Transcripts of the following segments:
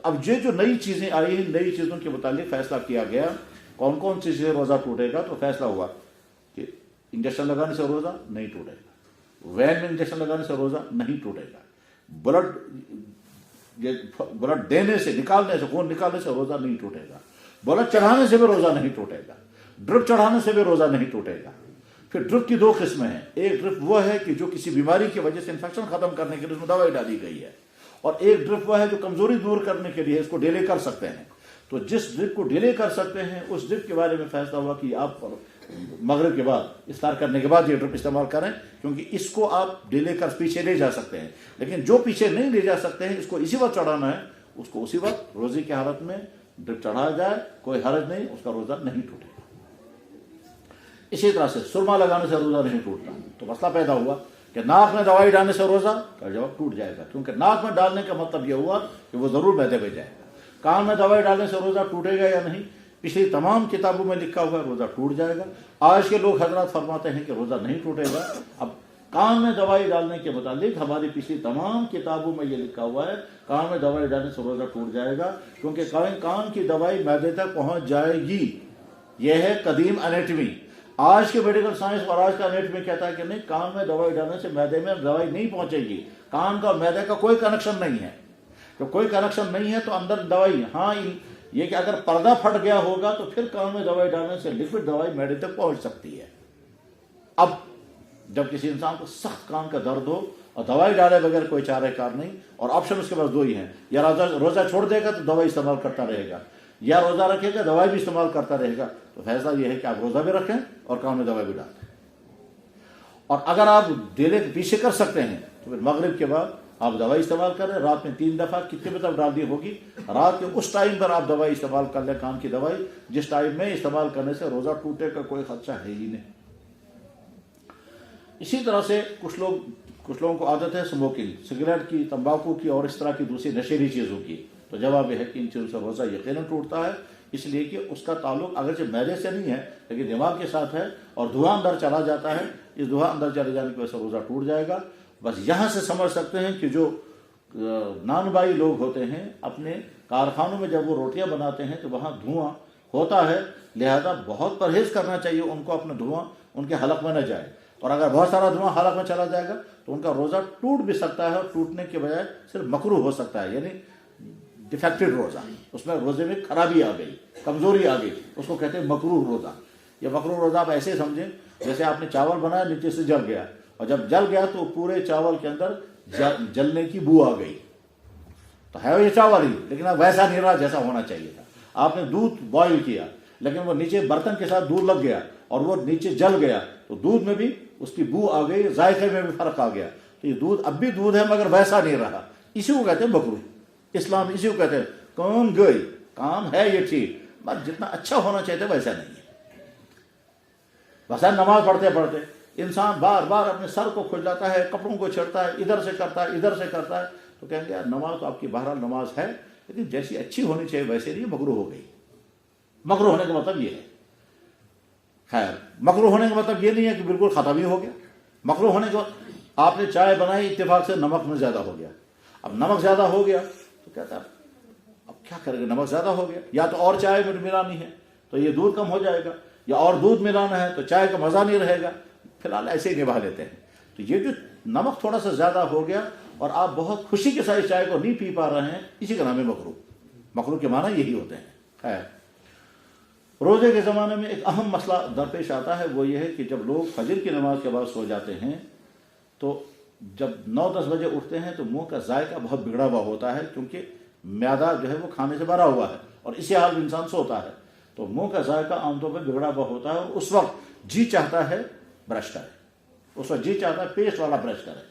اب یہ جو نئی چیزیں آئی ہیں، نئی چیزوں کے متعلق فیصلہ کیا گیا کون کون سی چیزیں روزہ ٹوٹے گا. تو فیصلہ ہوا کہ انجیکشن لگانے سے روزہ نہیں ٹوٹے گا، وین میں انجیکشن لگانے سے روزہ نہیں ٹوٹے گا، بلڈ دینے سے، نکالنے سے، خون نکالنے سے روزہ نہیں ٹوٹے گا، بلڈ چڑھانے سے بھی روزہ نہیں ٹوٹے گا، ڈرپ چڑھانے سے بھی روزہ نہیں ٹوٹے گا. پھر ڈرپ کی دو قسمیں ہیں. ایک ڈرپ وہ ہے کہ جو کسی بیماری کی وجہ سے انفیکشن ختم کرنے کے لیے اس میں دوائی ڈالی گئی ہے، اور ایک ڈرپ وہ ہے جو کمزوری دور کرنے کے لیے اس کو ڈیلے کر سکتے ہیں. تو جس ڈرپ کو ڈیلے کر سکتے ہیں اس ڈرپ کے بارے میں فیصلہ ہوا کہ آپ مغرب کے بعد افطار کرنے کے بعد یہ ڈرپ استعمال کریں، کیونکہ اس کو آپ ڈیلے کر پیچھے لے جا سکتے ہیں. لیکن جو پیچھے نہیں لے جا سکتے ہیں، اس کو اسی وقت چڑھانا ہے، اس کو اسی وقت روزے کی حالت میں ڈرپ چڑھایا جائے، کوئی حرج نہیں، اس کا روزہ نہیں ٹوٹے گا. اسی طرح سے سرما لگانے سے روزہ نہیں ٹوٹتا. تو مسئلہ پیدا ہوا کہ ناک میں دوائی ڈالنے سے روزہ کا جواب ٹوٹ جائے گا، کیونکہ ناک میں ڈالنے کا مطلب یہ ہوا کہ وہ ضرور معدے میں جائے گا. کان میں دوائی ڈالنے سے روزہ ٹوٹے گا یا نہیں؟ پچھلی تمام کتابوں میں لکھا ہوا ہے روزہ ٹوٹ جائے گا. آج کے لوگ حضرات فرماتے ہیں کہ روزہ نہیں ٹوٹے گا. اب کان میں دوائی ڈالنے کے متعلق ہماری پچھلی تمام کتابوں میں یہ لکھا ہوا ہے کان میں دوائی ڈالنے سے روزہ ٹوٹ جائے گا، کیونکہ کان کی دوائی معدے تک پہنچ جائے گی. یہ ہے قدیم انیٹمی. آج کے میڈیکل سائنس اور آج کا انیٹمی کہتا ہے کہ نہیں، کان میں دوائی ڈالنے سے معدے میں دوائی نہیں پہنچے گی. کان کا اور معدے کا کوئی کنیکشن نہیں ہے. تو کوئی کنیکشن نہیں ہے تو اندر دوائی، ہاں یہ کہ اگر پردہ پھٹ گیا ہوگا تو پھر کان میں دوائی ڈالنے سے لکوڈ دوائی معدے تک پہنچ سکتی ہے. اب جب کسی انسان کو سخت کان کا درد ہو اور دوائی ڈالے بغیر کوئی چارہ کار نہیں، اور آپشن اس کے پاس دو ہی ہیں، یا روزہ چھوڑ دے گا تو دوائی استعمال کرتا رہے گا، یا روزہ رکھے گا دوائی بھی استعمال کرتا رہے گا. تو فیصلہ یہ ہے کہ آپ روزہ بھی رکھیں اور کان میں دوائی بھی ڈال دیں. اور اگر آپ ڈیلے پیچھے کر سکتے ہیں تو پھر مغرب کے بعد آپ دوائی استعمال کریں. رات میں 3 دفعہ کتنے بجے تک ڈال دی ہوگی، رات کے اس ٹائم پر آپ دوائی استعمال کر لیں، کان کی دوائی، جس ٹائم میں استعمال کرنے سے روزہ ٹوٹے کا کوئی خدشہ ہے ہی نہیں. اسی طرح سے کچھ لوگوں کو عادت ہے اسموکنگ، سگریٹ کی، تمباکو کی اور اس طرح کی دوسری نشیلی چیزوں کی. تو جواب یہ ہے کہ ان چیزوں سے روزہ یقیناً ٹوٹتا ہے، اس لیے کہ اس کا تعلق اگرچہ معدے سے نہیں ہے لیکن دماغ کے ساتھ ہے، اور دھواں اندر چلا جاتا ہے. اس دھواں اندر چلے جانے کی وجہ سے روزہ ٹوٹ جائے گا. بس یہاں سے سمجھ سکتے ہیں کہ جو نان بائی لوگ ہوتے ہیں اپنے کارخانوں میں جب وہ روٹیاں بناتے ہیں تو وہاں دھواں ہوتا ہے، لہذا بہت پرہیز کرنا چاہیے ان کو، اپنا دھواں ان کے حلق میں نہ جائے. اور اگر بہت سارا دھواں حلق میں چلا جائے گا تو ان کا روزہ ٹوٹ بھی سکتا ہے، اور ٹوٹنے کے بجائے صرف مکروہ ہو سکتا ہے، یعنی ڈیفیکٹڈ روزہ، اس میں روزے میں خرابی آ گئی، کمزوری آ گئی، اس کو کہتے ہیں مکروہ روزہ. یہ مکروہ روزہ آپ ایسے سمجھیں جیسے آپ نے چاول بنایا، نیچے سے جل گیا، اور جب جل گیا تو پورے چاول کے اندر جلنے کی بو آ گئی. تو ہے یہ چاول ہی، لیکن اب ویسا نہیں رہا جیسا ہونا چاہیے تھا. آپ نے دودھ بوائل کیا لیکن وہ نیچے برتن کے ساتھ دودھ لگ گیا اور وہ نیچے جل گیا، تو دودھ میں بھی اس کی بو آ گئی، ذائقے میں بھی فرق آ گیا. تو یہ دودھ اب بھی دودھ ہے مگر ویسا نہیں رہا. اسی کو کہتے ہیں مکروہ. اسلام اسی کو کہتے ہیں کام گئی، کام ہے یہ ٹھیک، بس جتنا اچھا ہونا چاہیے ویسا نہیں ہے. بس نماز پڑھتے پڑھتے انسان بار بار اپنے سر کو کھجلاتا ہے، کپڑوں کو چھڑتا ہے، ادھر سے کرتا ہے ادھر سے کرتا ہے. تو کہیں گے یار نماز تو آپ کی بہرحال نماز ہے، لیکن جیسی اچھی ہونی چاہیے ویسے نہیں، مکروہ ہو گئی. مکروہ ہونے کا مطلب یہ ہے، خیر مکروہ ہونے کا مطلب یہ نہیں ہے کہ بالکل ختم ہی ہو گیا. مکروہ ہونے کا آپ نے چائے بنائی، اتفاق سے نمک میں زیادہ ہو گیا. اب نمک زیادہ ہو گیا تو کہتا ہے اب کیا کریں گے، نمک زیادہ ہو گیا، یا تو اور چائے میں ملانی ہے تو یہ دودھ کم ہو جائے گا، یا اور دودھ ملانا ہے تو چائے کا مزہ نہیں رہے گا. فی الحال ایسے ہی نبھا لیتے ہیں. تو یہ جو نمک تھوڑا سا زیادہ ہو گیا اور آپ بہت خوشی کے ساتھ چائے کو نہیں پی پا رہے ہیں، اسی کا نام ہے مکروہ. مکروہ کے معنی یہی ہوتے ہیں. خیر روزے کے زمانے میں ایک اہم مسئلہ درپیش آتا ہے، وہ یہ ہے کہ جب لوگ فجر کی نماز کے بعد سو جاتے ہیں تو جب 9-10 بجے اٹھتے ہیں تو منہ کا ذائقہ بہت بگڑا ہوا ہوتا ہے، کیونکہ معدہ جو ہے وہ کھانے سے بھرا ہوا ہے اور اسی حال میں انسان سوتا ہے. تو منہ کا ذائقہ عام طور پہ بگڑا ہوا ہوتا ہے، اور اس وقت جی چاہتا ہے برش کرے، اس وقت جی چاہتا ہے پیسٹ والا برش کرے.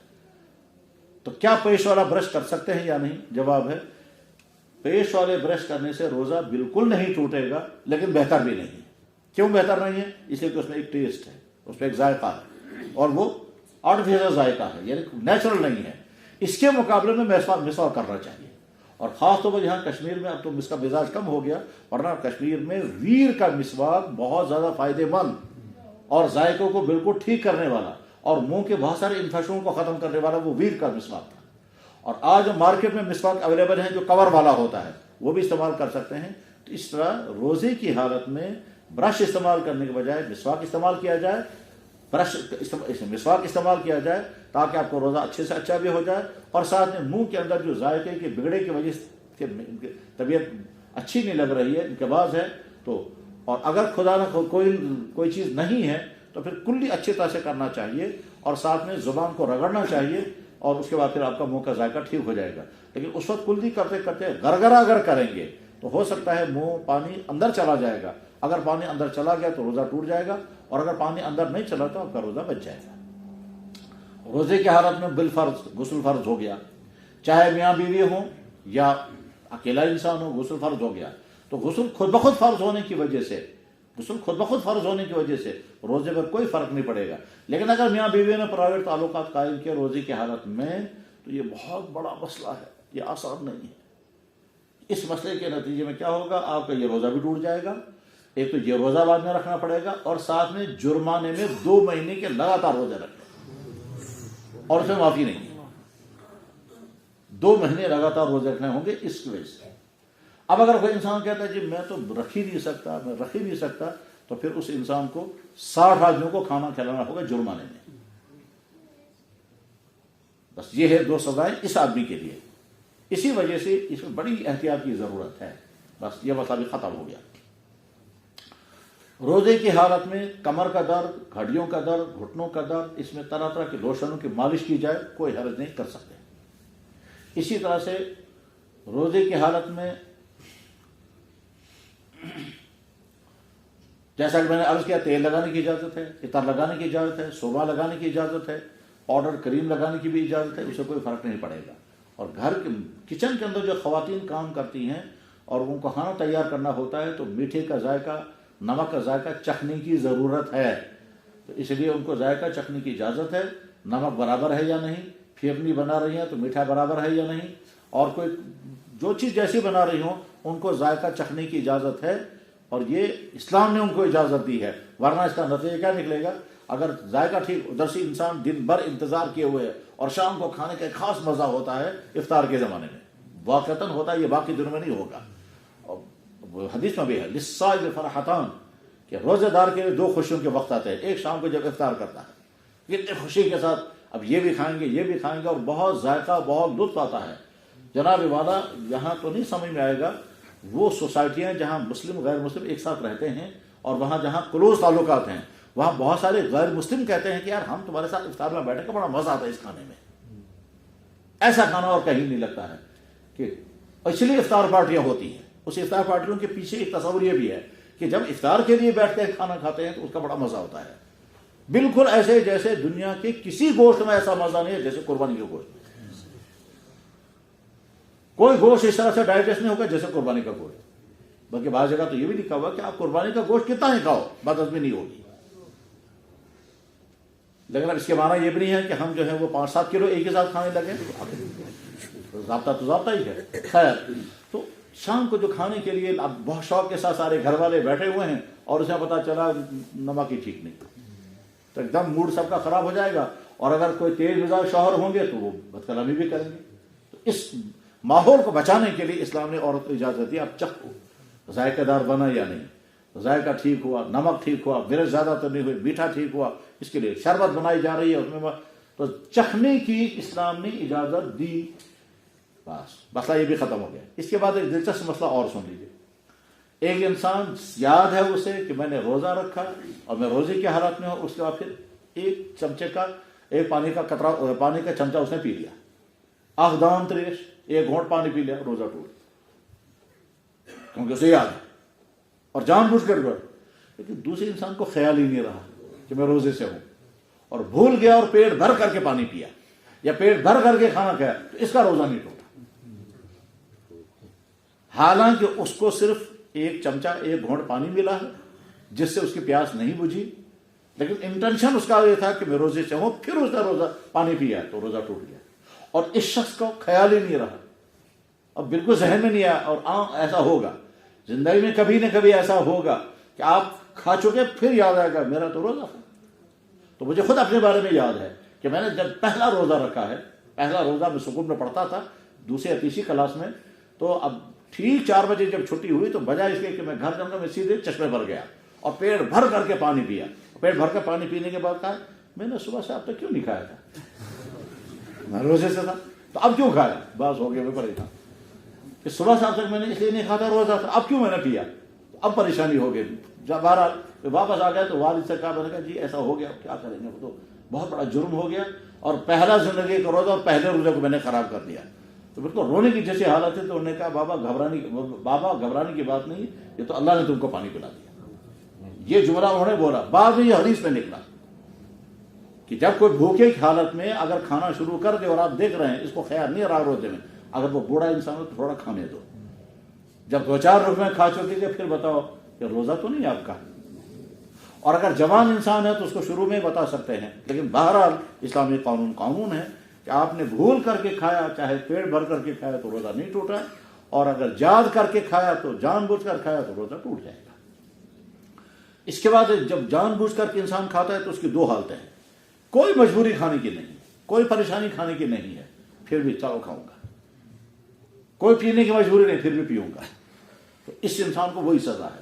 تو کیا پیسٹ والا برش کر سکتے ہیں یا نہیں؟ جواب ہے پیسٹ والے برش کرنے سے روزہ بالکل نہیں ٹوٹے گا، لیکن بہتر بھی نہیں. کیوں بہتر نہیں ہے؟ اس لیے کہ اس میں ایک ٹیسٹ ہے، اس میں ایک ذائقہ ہے، اور وہ آرٹیفیشل ذائقہ ہے، یعنی نیچرل نہیں ہے. اس کے مقابلے میں مسواک کرنا چاہیے. اور خاص طور پر یہاں کشمیر میں اب تو اس کا مزاج کم ہو گیا، ورنہ کشمیر میں ویر کا مسواک بہت زیادہ فائدے مند اور ذائقوں کو بالکل ٹھیک کرنے والا اور منہ کے بہت سارے انفیکشنوں کو ختم کرنے والا وہ ویر کا مسواک تھا. اور آج مارکیٹ میں مسواک اویلیبل ہیں جو کور والا ہوتا ہے، وہ بھی استعمال کر سکتے ہیں۔ تو اس طرح روزے کی حالت میں برش استعمال کرنے کے بجائے مسواک استعمال کیا جائے، مسواک استعمال کیا جائے تاکہ آپ کو روزہ اچھے سے اچھا بھی ہو جائے، اور ساتھ میں منہ کے اندر جو ذائقے کے بگڑے کی وجہ سے طبیعت اچھی نہیں لگ رہی ہے، انقباض ہے، تو اور اگر خدا نہ کوئی چیز نہیں ہے تو پھر کلی اچھی طرح سے کرنا چاہیے، اور ساتھ میں زبان کو رگڑنا چاہیے، اور اس کے بعد پھر آپ کا منہ کا ذائقہ ٹھیک ہو جائے گا۔ لیکن اس وقت کلی کرتے کرتے گرگرا اگر کریں گے تو ہو سکتا ہے منہ پانی اندر چلا جائے گا، اگر پانی اندر چلا گیا تو روزہ ٹوٹ جائے گا، اور اگر پانی اندر نہیں چلا تو آپ کا روزہ بچ جائے گا۔ روزے کی حالت میں بالفرض غسل فرض ہو گیا، چاہے میاں بیوی ہوں یا اکیلا انسان ہو، غسل فرض ہو گیا، تو غسل خود بخود فرض ہونے کی وجہ سے روزے پر کوئی فرق نہیں پڑے گا۔ لیکن اگر میاں بیوی نے پرائیویٹ تعلقات قائم کیے روزے کی حالت میں تو یہ بہت بڑا مسئلہ ہے، یہ آسان نہیں ہے۔ اس مسئلے کے نتیجے میں کیا ہوگا، آپ کا یہ روزہ بھی ٹوٹ جائے گا، ایک تو یہ روزہ بعد میں رکھنا پڑے گا، اور ساتھ میں جرمانے میں 2 مہینے کے لگاتار روزے رکھنے، اور اس میں معافی نہیں ہے، 2 مہینے لگاتار روزے رکھنے ہوں گے اس کی وجہ سے۔ اب اگر کوئی انسان کہتا ہے جی میں تو رکھ ہی نہیں سکتا، تو پھر اس انسان کو 60 آدمیوں کو کھانا کھلانا ہوگا جرمانے میں۔ بس یہ ہے 2 سزائیں اس آدمی کے لیے۔ اسی وجہ سے اس میں بڑی احتیاط کی ضرورت ہے۔ بس یہ مسئلہ بھی ختم ہو گیا۔ روزے کی حالت میں کمر کا درد، ہڈیوں کا درد، گھٹنوں کا درد، اس میں طرح طرح کے لوشنوں کی مالش کی جائے، کوئی حرج نہیں، کر سکتے۔ اسی طرح سے روزے کی حالت میں جیسا کہ میں نے عرض کیا، تیل لگانے کی اجازت ہے، عطر لگانے کی اجازت ہے، سرما لگانے کی اجازت ہے، پاؤڈر کریم لگانے کی بھی اجازت ہے، اسے کوئی فرق نہیں پڑے گا۔ اور گھر کے کچن کے اندر جو خواتین کام کرتی ہیں اور ان کو کھانا تیار کرنا ہوتا ہے تو میٹھے کا ذائقہ، نمک کا ذائقہ چکھنے کی ضرورت ہے، تو اس لیے ان کو ذائقہ چکھنے کی اجازت ہے، نمک برابر ہے یا نہیں، پھیرنی بنا رہی ہیں تو میٹھا برابر ہے یا نہیں، اور کوئی جو چیز جیسی بنا رہی ہوں ان کو ذائقہ چکھنے کی اجازت ہے، اور یہ اسلام نے ان کو اجازت دی ہے۔ ورنہ اس کا نتیجہ کیا نکلے گا، اگر ذائقہ ٹھیک، ادھر سے انسان دن بھر انتظار کیے ہوئے اور شام کو کھانے کا ایک خاص مزہ ہوتا ہے افطار کے زمانے میں، واقعتاً ہوتا ہے، یہ باقی دنوں میں نہیں ہوگا۔ اور حدیث میں بھی ہے للصائم فرحتان، کہ روزے دار کے لیے 2 خوشیوں کے وقت آتے ہیں، ایک شام کو جب افطار کرتا ہے، کتنی خوشی کے ساتھ اب یہ بھی کھائیں گے، اور بہت ذائقہ، بہت لطف آتا ہے۔ جناب والا یہاں تو نہیں سمجھ میں آئے گا، وہ سوسائٹیاں جہاں مسلم غیر مسلم ایک ساتھ رہتے ہیں، اور وہاں جہاں کلوز تعلقات ہیں، وہاں بہت سارے غیر مسلم کہتے ہیں کہ یار ہم تمہارے ساتھ افطار میں بیٹھے کا بڑا مزہ آتا ہے اس کھانے میں، ایسا کھانا اور کہیں نہیں لگتا ہے، کہ اس لیے افطار پارٹیاں ہوتی ہیں۔ اس افطار پارٹیوں کے پیچھے ایک تصور یہ بھی ہے کہ جب افطار کے لیے بیٹھتے ہیں کھانا کھاتے ہیں تو اس کا بڑا مزہ ہوتا ہے، بالکل ایسے جیسے دنیا کے کسی گوشت میں ایسا مزہ نہیں ہے جیسے قربانی کے گوشت میں۔ کوئی گوشت اس طرح سے ڈائجسٹ نہیں ہوگا جیسے قربانی کا گوشت، بلکہ بعض جگہ تو یہ بھی لکھا ہوا کہ آپ قربانی کا گوشت کتنا ہی کھاؤ بد ہضمی نہیں ہوگی۔ لیکن اب اس کے معنی یہ بھی نہیں ہے کہ ہم جو ہے وہ 5-7 کلو ایک ہی ساتھ کھانے لگے، ضابطہ تو ضابطہ ہی ہے۔ خیر، تو شام کو جو کھانے کے لیے اب بہت شوق کے ساتھ سارے گھر والے بیٹھے ہوئے ہیں اور اسے پتا چلا نمک ہی ٹھیک نہیں، تو ایک دم موڈ سب کا خراب ہو جائے گا، اور اگر کوئی تیز مزاج شوہر ہوں گے تو وہ بد کلامی بھی کریں گے۔ تو اس ماحول کو بچانے کے لیے اسلام نے عورت کو اجازت دی، آپ چکھو ذائقہ دار بنا یا نہیں، ذائقہ ٹھیک ہوا، نمک ٹھیک ہوا، مرچ زیادہ تو نہیں ہوئی، میٹھا ٹھیک ہوا، اس کے لیے شربت بنائی جا رہی ہے اس میں، تو چکھنے کی اسلام نے اجازت دی۔ بس مسئلہ یہ بھی ختم ہو گیا۔ اس کے بعد ایک دلچسپ مسئلہ اور سن لیجیے۔ ایک انسان یاد ہے اسے کہ میں نے روزہ رکھا اور میں روزے کی حالت میں ہوں، اس کے بعد پھر ایک پانی کا چمچہ اس نے پی لیا، آخدان تریش، 1 گھونٹ پانی پی لیا، روزہ ٹوٹ، کیونکہ اسے یاد ہے اور جان بوجھ کر گیا۔ لیکن دوسرے انسان کو خیال ہی نہیں رہا کہ میں روزے سے ہوں، اور بھول گیا اور پیٹ بھر کر کے پانی پیا یا پیٹ بھر کر کے کھانا کھایا، تو اس کا روزہ نہیں ٹوٹا، حالانکہ اس کو صرف 1 چمچہ 1 گھونٹ پانی ملا ہے جس سے اس کی پیاس نہیں بجھی، لیکن انٹینشن اس کا یہ تھا کہ میں روزے سے ہوں، پھر اس نے روزہ پانی پیا تو روزہ ٹوٹ گیا، اور اس شخص کو خیال ہی نہیں رہا، اب بالکل ذہن میں نہیں آیا۔ اور ایسا ہوگا زندگی میں، کبھی نہ کبھی ایسا ہوگا کہ آپ کھا چکے پھر یاد آئے گا میرا تو روزہ تھا۔ تو مجھے خود اپنے بارے میں یاد ہے کہ میں نے جب پہلا روزہ رکھا ہے پہلا روزہ میں سکون میں پڑھتا تھا دوسری یا تیسری کلاس میں، تو اب ٹھیک 4 بجے جب چھٹی ہوئی تو بجائے اس کے کہ میں گھر جاؤں گا، میں سیدھے چشمے پر گیا اور پیٹ بھر کر کے پانی پیا. پیٹ بھر کے پانی پینے کے بعد کہا میں نے صبح سے اب تک کیوں نہیں کھایا تھا، میں روزے سے تھا تو اب کیوں کھایا. بس ہو گیا، میں پریشان کہ صبح سے اب تک میں نے اس لیے نہیں کھاتا، روزہ تھا، اب کیوں میں نے پیا، اب پریشانی ہو گئی. جب بہرحال واپس آ گیا تو والد سے کہا، میں نے کہا جی ایسا ہو گیا کیا کریں گے، وہ تو بہت بڑا جرم ہو گیا اور پہلا زندگی کا روزہ اور پہلے روزے کو میں نے خراب کر دیا. تو بالکل رونے کی جیسی حالت ہے. تو انہوں نے کہا بابا گھبرانے کی بات نہیں، یہ تو اللہ نے تم کو پانی پلا دیا. یہ جملہ انہوں نے بولا، بعد میں یہ حدیث میں نکلا کہ جب کوئی بھوکے کی حالت میں اگر کھانا شروع کر دے اور آپ دیکھ رہے ہیں اس کو خیال نہیں رہا روزے میں، اگر وہ بوڑھا انسان ہو تو تھوڑا کھانے دو. جب 2-4 روز میں کھا چکے گے پھر بتاؤ کہ روزہ تو نہیں آپ کا. اور اگر جوان انسان ہے تو اس کو شروع میں بتا سکتے ہیں. لیکن بہرحال اسلامی قانون ہے کہ آپ نے بھول کر کے کھایا، چاہے پیٹ بھر کر کے کھایا تو روزہ نہیں ٹوٹا، اور اگر یاد کر کے کھایا تو جان بوجھ کر کھایا تو روزہ ٹوٹ جائے گا. اس کے بعد جب جان بوجھ کر کے انسان کھاتا ہے تو اس کی 2 حالتیں ہیں. کوئی مجبوری کھانے کی نہیں، کوئی پریشانی کھانے کی نہیں ہے، پھر بھی چلو کھاؤں گا. کوئی پینے کی مجبوری نہیں، پھر بھی پیوں گا. تو اس انسان کو وہی سزا ہے.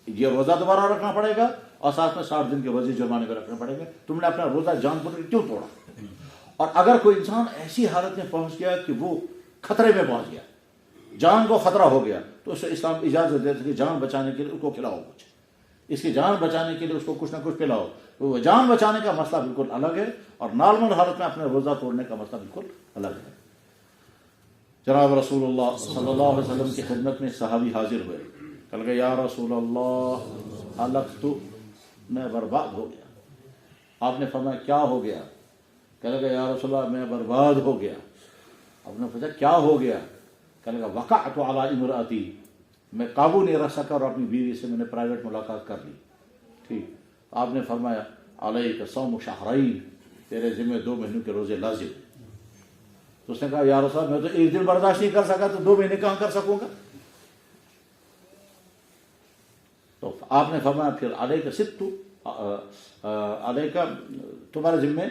یہ روزہ دوبارہ رکھنا پڑے گا اور ساتھ میں 60 دن کے وزیر جرمانے میں رکھنا پڑے گا. تم نے اپنا روزہ جان بوجھ کر کیوں توڑا؟ اور اگر کوئی انسان ایسی حالت میں پہنچ گیا کہ وہ خطرے میں پہنچ گیا، جان کو خطرہ ہو گیا، تو اسے اسلام اجازت دیتا ہے کہ جان بچانے کے لیے اس کو کھلاؤ کچھ، اس کی جان بچانے کے لیے اس کو کچھ نہ کچھ پلاؤ. تو وہ جان بچانے کا مسئلہ بالکل الگ ہے اور نارمل حالت میں اپنے روزہ توڑنے کا مسئلہ بالکل الگ ہے. جناب رسول اللہ صلی اللہ علیہ وسلم کی خدمت میں صحابی حاضر ہوئے. کہا کہ یا رسول اللہ ہلکت، میں برباد ہو گیا. آپ نے فرمایا کیا ہو گیا؟ کہنے لگا یا رسول اللہ میں برباد ہو گیا. آپ نے پوچھا کیا ہو گیا؟ کہنے لگا وقعت علی امراتی، میں قابو نہیں رکھ سکا اور اپنی بیوی سے میں نے پرائیویٹ ملاقات کر لی. ٹھیک. آپ نے فرمایا علیک صوم شہرین، تیرے ذمہ 2 مہینوں کے روزے لازم. تو اس نے کہا یا رسول اللہ میں تو 1 دن برداشت نہیں کر سکا تو 2 مہینے کہاں کر سکوں گا؟ تو آپ نے فرمایا پھر علیک ست، علیک تمہارے ذمہ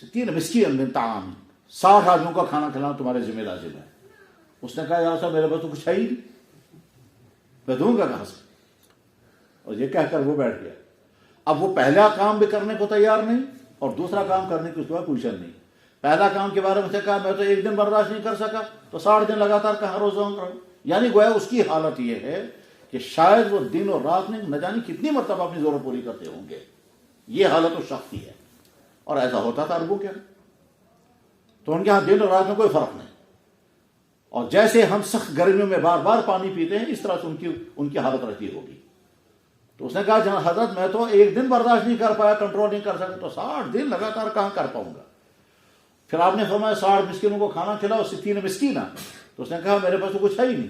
60 مسکین من طعام، 60 آدمیوں کا کھانا کھلانا تمہارے ذمہ لازم ہے. اس نے کہا یا رسول اللہ میرے پاس تو کچھ ہے ہی نہیں، میں دوں گا کہاں سے؟ اور یہ کہہ کر وہ بیٹھ گیا. اب وہ پہلا کام بھی کرنے کو تیار نہیں اور دوسرا کام کرنے کی اس کے بعد پوزیشن نہیں. پہلا کام کے بارے میں سے کہا میں تو 1 دن برداشت نہیں کر سکا تو 60 دن لگاتار کہاں روزہ رہوں. یعنی گویا اس کی حالت یہ ہے کہ شاید وہ دن اور رات میں نہ جانے کتنی مرتبہ اپنی ضرورت پوری کرتے ہوں گے. یہ حالت اس شخص کی ہے اور ایسا ہوتا تھا عربوں کے. تو ان کے ہاں دن اور رات میں کوئی فرق نہیں. اور جیسے ہم سخت گرمیوں میں بار بار پانی پیتے ہیں اس طرح سے ان کی حالت رہتی ہوگی. تو اس نے کہا جہاں حضرت میں تو 1 دن برداشت نہیں کر پایا، کنٹرول نہیں کر سکتا، تو 60 دن لگاتار کہاں کر پاؤں گا؟ پھر آپ نے فرمایا 60 مسکینوں کو کھانا کھلاؤ، 60 مسکینہ. تو اس نے کہا میرے پاس تو کچھ ہے ہی نہیں.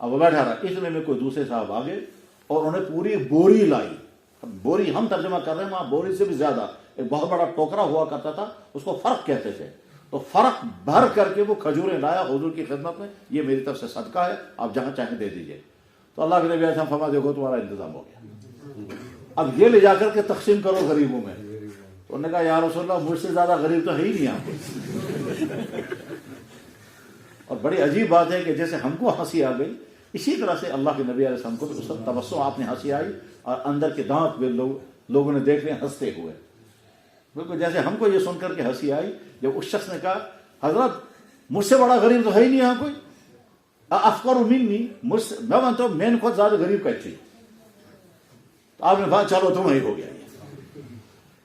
اب وہ بیٹھا رہا. اتنے میں کوئی دوسرے صاحب آگے اور انہوں نے پوری بوری لائی. بوری ہم ترجمہ کر رہے ہیں، وہاں بوری سے بھی زیادہ ایک بہت بڑا ٹوکرا ہوا کرتا تھا، اس کو فرق کہتے تھے. تو فرق بھر کر کے وہ کھجوریں لایا حضور کی خدمت میں. یہ میری طرف سے صدقہ ہے، آپ جہاں چاہیں دے دیجیے. تو اللہ کے نبی ایسا فرما دیکھو تمہارا انتظام ہو گیا، اب یہ لے جا کر کے تقسیم کرو غریبوں میں. تو انہوں نے کہا یا رسول اللہ مجھ سے زیادہ غریب تو ہے ہی نہیں یہاں پہ. اور بڑی عجیب بات ہے کہ جیسے ہم کو ہنسی آ گئی اسی طرح سے اللہ کے نبی علیہ السلام کو اس وقت تبسم، آپ نے ہنسی آئی اور اندر کے دانت بھی لوگوں نے دیکھ لیں ہنستے ہوئے. بالکل جیسے ہم کو یہ سن کر کے ہنسی آئی جب اس شخص نے کہا حضرت مجھ سے بڑا غریب تو ہے ہی نہیں یہاں کوئی. افقر منی، میں مانتا ہوں میں خود زیادہ غریب کہتی. تو آپ نے کہا چلو تم ہی ہو گیا.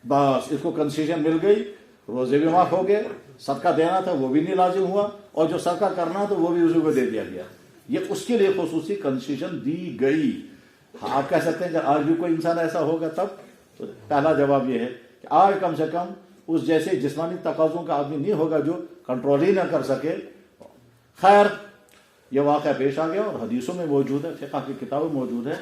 بس اس کو کنسیشن مل گئی، روزے بھی معاف ہو گئے، صدقہ دینا تھا وہ بھی نہیں لازم ہوا اور جو صدقہ کرنا تھا وہ بھی اسی کو دے دیا گیا. یہ اس کے لیے خصوصی کنسیشن دی گئی. آپ کہہ سکتے ہیں کہ آج بھی کوئی انسان ایسا ہوگا تب؟ تو پہلا جواب یہ ہے کہ آج کم سے کم اس جیسے جسمانی تقاضوں کا آدمی نہیں ہوگا جو کنٹرول ہی نہ کر سکے. خیر یہ واقعہ پیش آ گیا اور حدیثوں میں موجود ہے، فقہ کی کتابوں میں موجود ہے